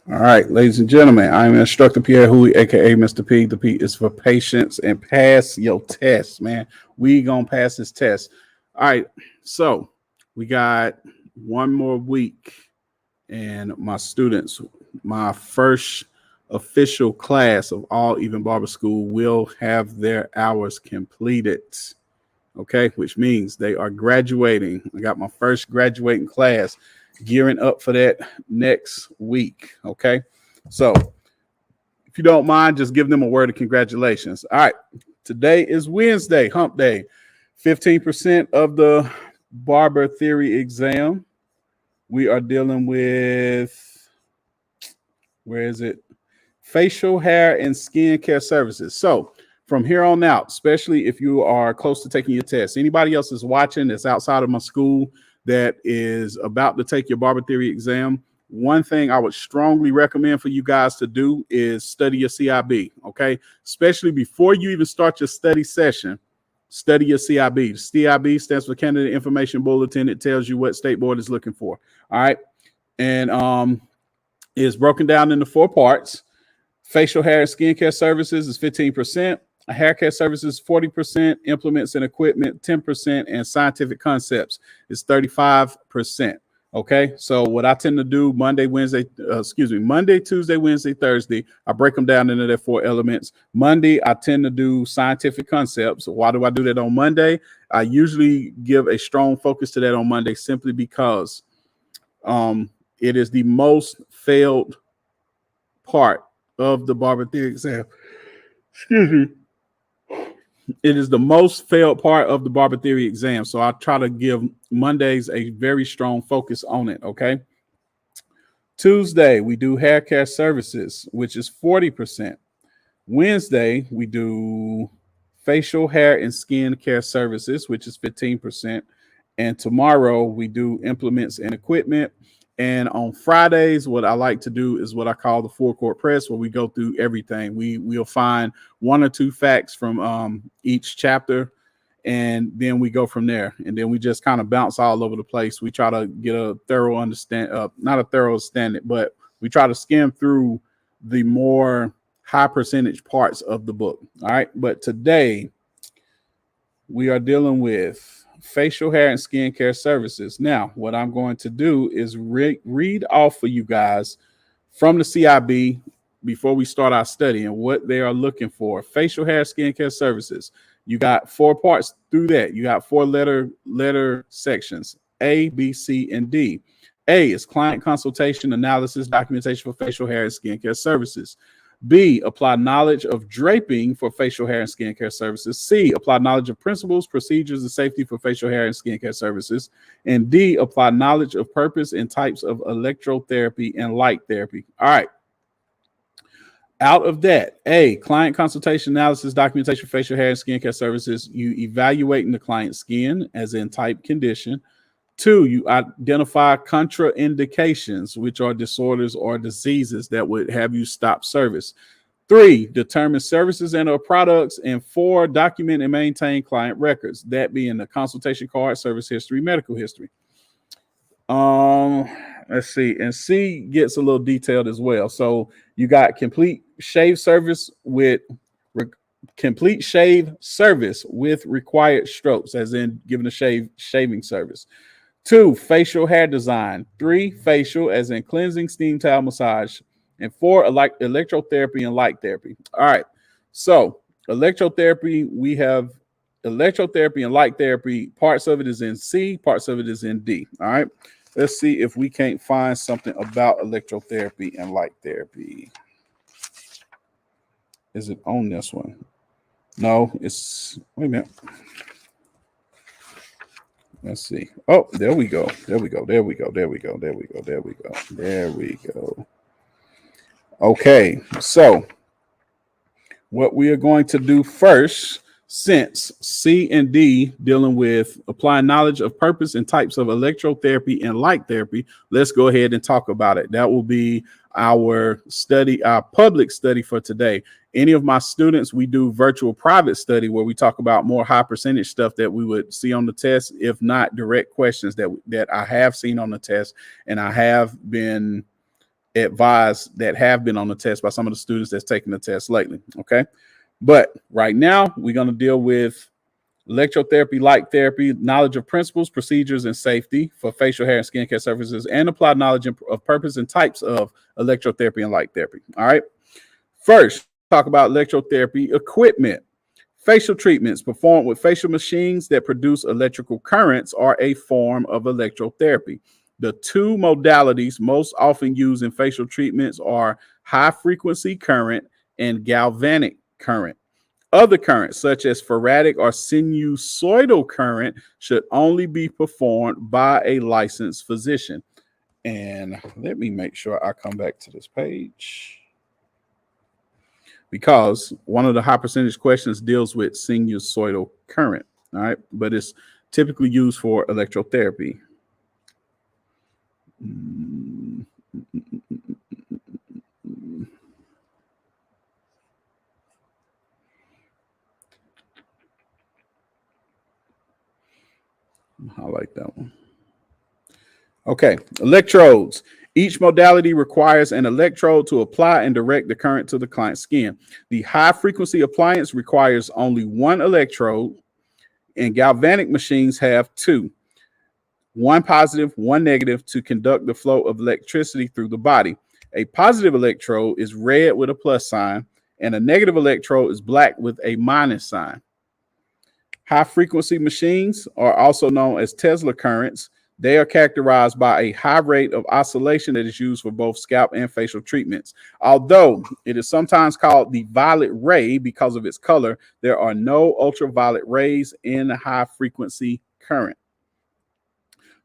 All right, ladies and gentlemen, I'm Instructor Pierre Huey, aka Mr. P. The P is for patience and pass your test, man. We gonna pass this test. All right, so we got one more week, and my students, my first official class of all Even Barber School will have their hours completed. Okay, which means they are graduating. I got my first graduating class gearing up for that next week. Okay, so if you don't mind, just give them a word of congratulations. All right, today is Wednesday, hump day. 15% of the barber theory exam. We are dealing with, where is it? Facial hair and skin care services. So from here on out, especially if you are close to taking your test, anybody else is watching that's outside of my school that is about to take your barber theory exam, one thing I would strongly recommend for you guys to do is study your CIB, okay? Especially before you even start your study session, study your CIB. CIB stands for Candidate Information Bulletin. It tells you what State Board is looking for, all right? And it's broken down into 4 parts. Facial hair and skin care services is 15%. Hair care services 40%, implements and equipment 10%, and scientific concepts is 35%. Okay, so what I tend to do Monday, Tuesday, Wednesday, Thursday, I break them down into their 4 elements. Monday, I tend to do scientific concepts. Why do I do that on Monday? I usually give a strong focus to that on Monday simply because it is the most failed part of the barber theory exam. Excuse me. It is the most failed part of the barber theory exam. So I try to give Mondays a very strong focus on it. Okay. Tuesday, we do hair care services, which is 40%. Wednesday, we do facial hair and skin care services, which is 15%. And tomorrow we do implements and equipment. And on Fridays, what I like to do is what I call the 4-court press, where we go through everything. We'll find 1 or 2 facts from each chapter, and then we go from there. And then we just kind of bounce all over the place. We try to get a thorough not a thorough understanding, but we try to skim through the more high percentage parts of the book. All right. But today we are dealing with facial hair and skin care services. Now, what I'm going to do is read off for you guys from the CIB before we start our study and what they are looking for. Facial hair, skin care services. You got 4 parts through that. You got 4 letter sections, A, B, C, and D. A is client consultation, analysis, documentation for facial hair and skin care services. B, apply knowledge of draping for facial hair and skin care services. C, apply knowledge of principles, procedures, and safety for facial hair and skin care services. And D, apply knowledge of purpose and types of electrotherapy and light therapy. All right. Out of that, A, client consultation, analysis, documentation for facial hair and skin care services. You evaluating the client's skin, as in type, condition. 2, you identify contraindications, which are disorders or diseases that would have you stop service. 3, determine services and or products. And 4, document and maintain client records, that being the consultation card, service history, medical history. Let's see. And C gets a little detailed as well. So you got complete shave service with required strokes, as in giving a shaving service. 2, facial hair design. 3, facial, as in cleansing, steam towel, massage. And 4, electrotherapy and light therapy. All right. So electrotherapy, we have electrotherapy and light therapy. Parts of it is in C, parts of it is in D. All right. Let's see if we can't find something about electrotherapy and light therapy. Is it on this one? No, it's, wait a minute. Let's see. Oh, there we go. Okay, so what we are going to do first, since C and D dealing with applying knowledge of purpose and types of electrotherapy and light therapy, let's go ahead and talk about it. That will be our study, our public study for today. Any of my students, we do virtual private study where we talk about more high percentage stuff that we would see on the test, if not direct questions that I have seen on the test and I have been advised that have been on the test by some of the students that's taken the test lately. Okay. But right now, we're going to deal with electrotherapy, light therapy, knowledge of principles, procedures, and safety for facial hair and skincare services, and apply knowledge of purpose and types of electrotherapy and light therapy. All right. First, talk about electrotherapy equipment. Facial treatments performed with facial machines that produce electrical currents are a form of electrotherapy. The two modalities most often used in facial treatments are high frequency current and galvanic current. Other currents, such as faradic or sinusoidal current, should only be performed by a licensed physician. And let me make sure I come back to this page, because one of the high percentage questions deals with sinusoidal current. All right, but it's typically used for electrotherapy. Highlight that one. Okay, electrodes. Each modality requires an electrode to apply and direct the current to the client's skin. The high frequency appliance requires only one electrode, and galvanic machines have two, one positive, one negative, to conduct the flow of electricity through the body. A positive electrode is red with a plus sign, and a negative electrode is black with a minus sign. High frequency machines are also known as Tesla currents. They are characterized by a high rate of oscillation that is used for both scalp and facial treatments. Although it is sometimes called the violet ray because of its color, there are no ultraviolet rays in high frequency current.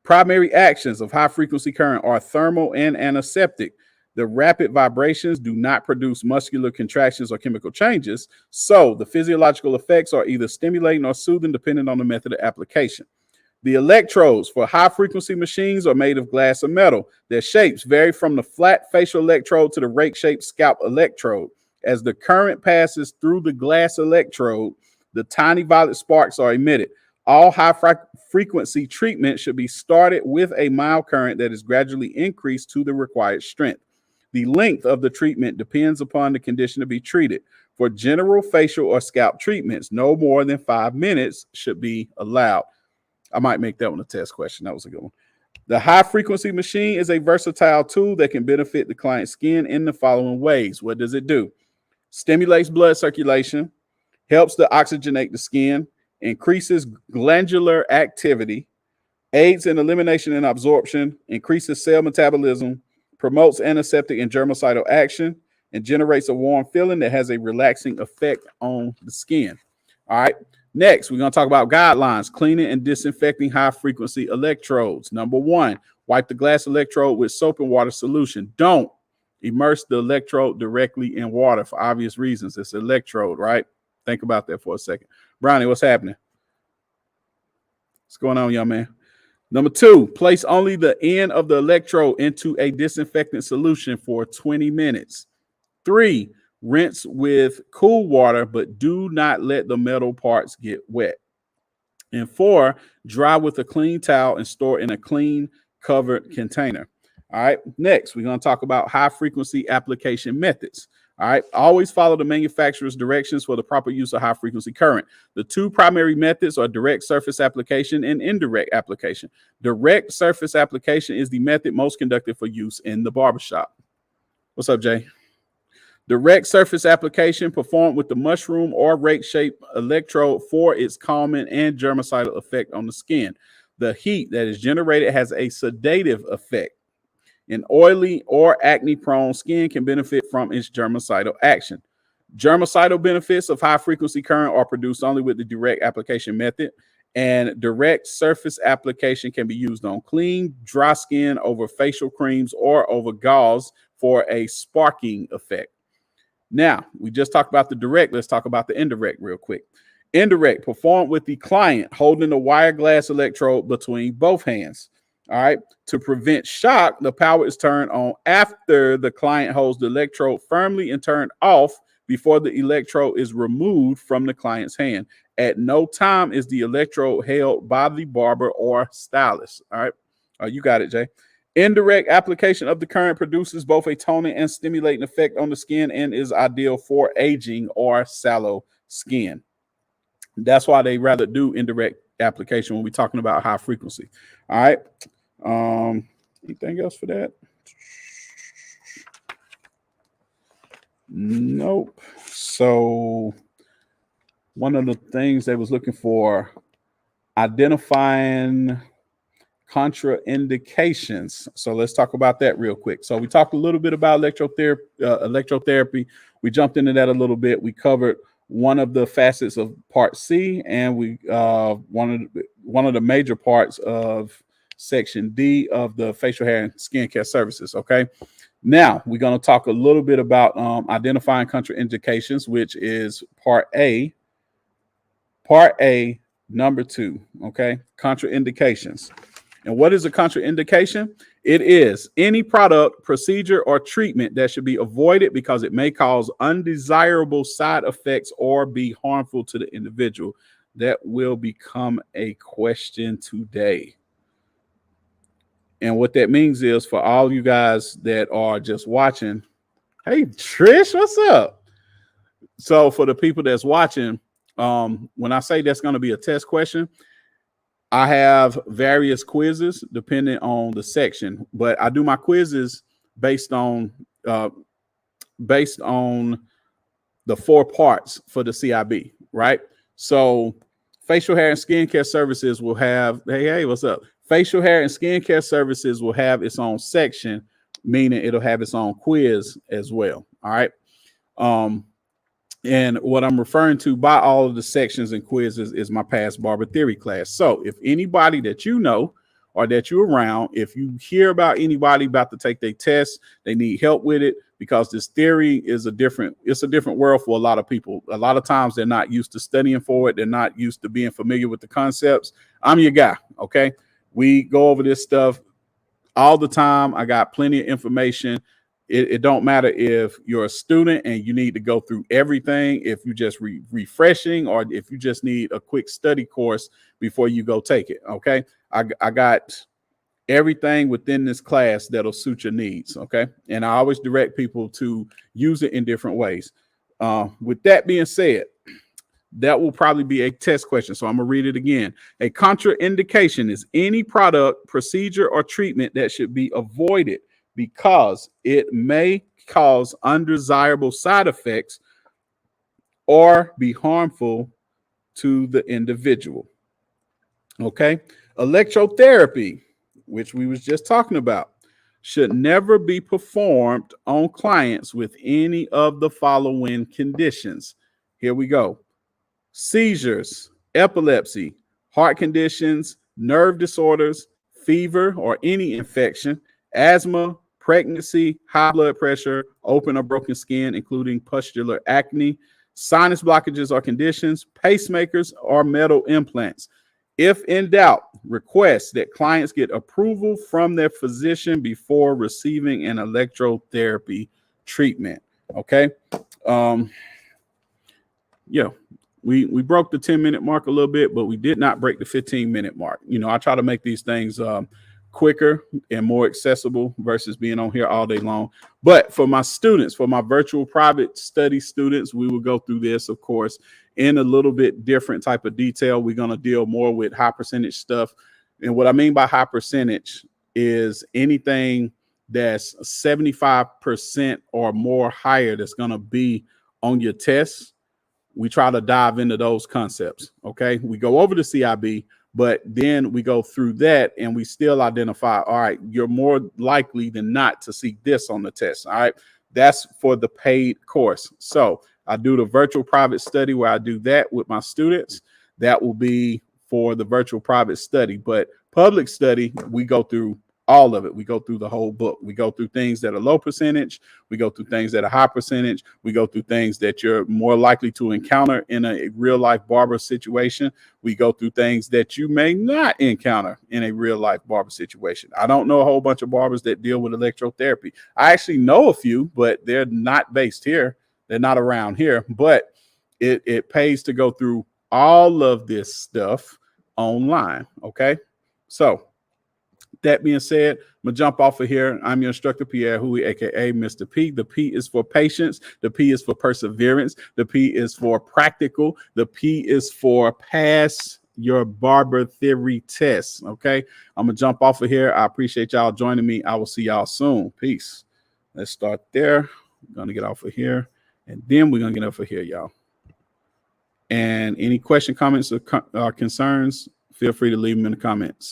Primary actions of high frequency current are thermal and antiseptic. The rapid vibrations do not produce muscular contractions or chemical changes, so the physiological effects are either stimulating or soothing depending on the method of application. The electrodes for high-frequency machines are made of glass or metal. Their shapes vary from the flat facial electrode to the rake-shaped scalp electrode. As the current passes through the glass electrode, the tiny violet sparks are emitted. All high-frequency treatment should be started with a mild current that is gradually increased to the required strength. The length of the treatment depends upon the condition to be treated. For general facial or scalp treatments, no more than 5 minutes should be allowed. I might make that one a test question. That was a good one. The high frequency machine is a versatile tool that can benefit the client's skin in the following ways. What does it do? Stimulates blood circulation, helps to oxygenate the skin, increases glandular activity, aids in elimination and absorption, increases cell metabolism, promotes antiseptic and germicidal action, and generates a warm feeling that has a relaxing effect on the skin. All right. Next, we're going to talk about guidelines, cleaning and disinfecting high-frequency electrodes. Number 1, wipe the glass electrode with soap and water solution. Don't immerse the electrode directly in water for obvious reasons. It's an electrode, right? Think about that for a second. Brownie, what's happening? What's going on, young man? Number 2, place only the end of the electrode into a disinfectant solution for 20 minutes. 3, rinse with cool water, but do not let the metal parts get wet. And 4, dry with a clean towel and store in a clean covered container. All right. Next, we're going to talk about high frequency application methods. All right. Always follow the manufacturer's directions for the proper use of high frequency current. The two primary methods are direct surface application and indirect application. Direct surface application is the method most conducted for use in the barbershop. What's up, Jay? Direct surface application performed with the mushroom or rake-shaped electrode for its calming and germicidal effect on the skin. The heat that is generated has a sedative effect. An oily or acne-prone skin can benefit from its germicidal action. Germicidal benefits of high-frequency current are produced only with the direct application method, and direct surface application can be used on clean, dry skin, over facial creams, or over gauze for a sparking effect. Now, we just talked about the direct. Let's talk about the indirect real quick. Indirect, performed with the client holding the wire glass electrode between both hands. All right. To prevent shock, the power is turned on after the client holds the electrode firmly and turned off before the electrode is removed from the client's hand. At no time is the electrode held by the barber or stylist. All right. You got it, Jay. Indirect application of the current produces both a toning and stimulating effect on the skin and is ideal for aging or sallow skin. That's why they rather do indirect application when we're talking about high frequency. All right. Anything else for that? Nope. So one of the things they was looking for, identifying contraindications. So let's talk about that real quick. So we talked a little bit about electrotherapy. We jumped into that a little bit. We covered one of the facets of Part C, and we one of the major parts of Section D of the facial hair and skincare services. Okay. Now we're going to talk a little bit about identifying contraindications, which is Part A. Part A, number 2. Okay. Contraindications. And what is a contraindication? It is any product, procedure, or treatment that should be avoided because it may cause undesirable side effects or be harmful to the individual. That will become a question today. And what that means is, for all you guys that are just watching, hey, Trish, what's up? So for the people that's watching, when I say that's going to be a test question, I have various quizzes depending on the section, but I do my quizzes based on the 4 parts for the CIB, right? So facial hair and skincare services will have, hey, what's up? Facial hair and skincare services will have its own section, meaning it'll have its own quiz as well. All right. And what I'm referring to by all of the sections and quizzes is my past barber theory class. So if anybody that you know or that you're around, if you hear about anybody about to take their test, they need help with it, because this theory is a different world for a lot of people. A lot of times they're not used to studying for it. They're not used to being familiar with the concepts. I'm your guy. Okay. We go over this stuff all the time. I got plenty of information. It don't matter if you're a student and you need to go through everything, if you just refreshing, or if you just need a quick study course before you go take it. Okay. I got everything within this class that'll suit your needs. Okay. And I always direct people to use it in different ways. With that being said, that will probably be a test question. So I'm going to read it again. A contraindication is any product, procedure, or treatment that should be avoided because it may cause undesirable side effects or be harmful to the individual. Okay. Electrotherapy, which we was just talking about, should never be performed on clients with any of the following conditions. Here we go. Seizures, epilepsy, heart conditions, nerve disorders, fever or any infection, asthma, pregnancy, high blood pressure, open or broken skin, including pustular acne, sinus blockages or conditions, pacemakers, or metal implants. If in doubt, request that clients get approval from their physician before receiving an electrotherapy treatment. Okay. Yeah. We broke the 10-minute mark a little bit, but we did not break the 15-minute mark. You know, I try to make these things quicker and more accessible versus being on here all day long. But for my students, for my virtual private study students, we will go through this, of course, in a little bit different type of detail. We're going to deal more with high percentage stuff. And what I mean by high percentage is anything that's 75% or more higher that's going to be on your test. We try to dive into those concepts. Okay. We go over the CIB, but then we go through that and we still identify, all right, you're more likely than not to see this on the test. All right. That's for the paid course. So I do the virtual private study where I do that with my students. That will be for the virtual private study, but public study, we go through all of it. We go through the whole book. We go through things that are low percentage. We go through things that are high percentage. We go through things that you're more likely to encounter in a real life barber situation. We go through things that you may not encounter in a real life barber situation. I don't know a whole bunch of barbers that deal with electrotherapy. I actually know a few, but they're not based here. They're not around here, but it pays to go through all of this stuff online. Okay. So that being said, I'm gonna jump off of here. I'm your instructor, Pierre Hui, aka Mr. P. The P is for patience. The P is for perseverance. The P is for practical. The P is for pass your Barber theory test. Okay, I'm gonna jump off of here. I appreciate y'all joining me. I will see y'all soon. Peace. Let's start there. I'm gonna get off of here, and then we're gonna get off of here, y'all. And any question, comments, or concerns, feel free to leave them in the comments.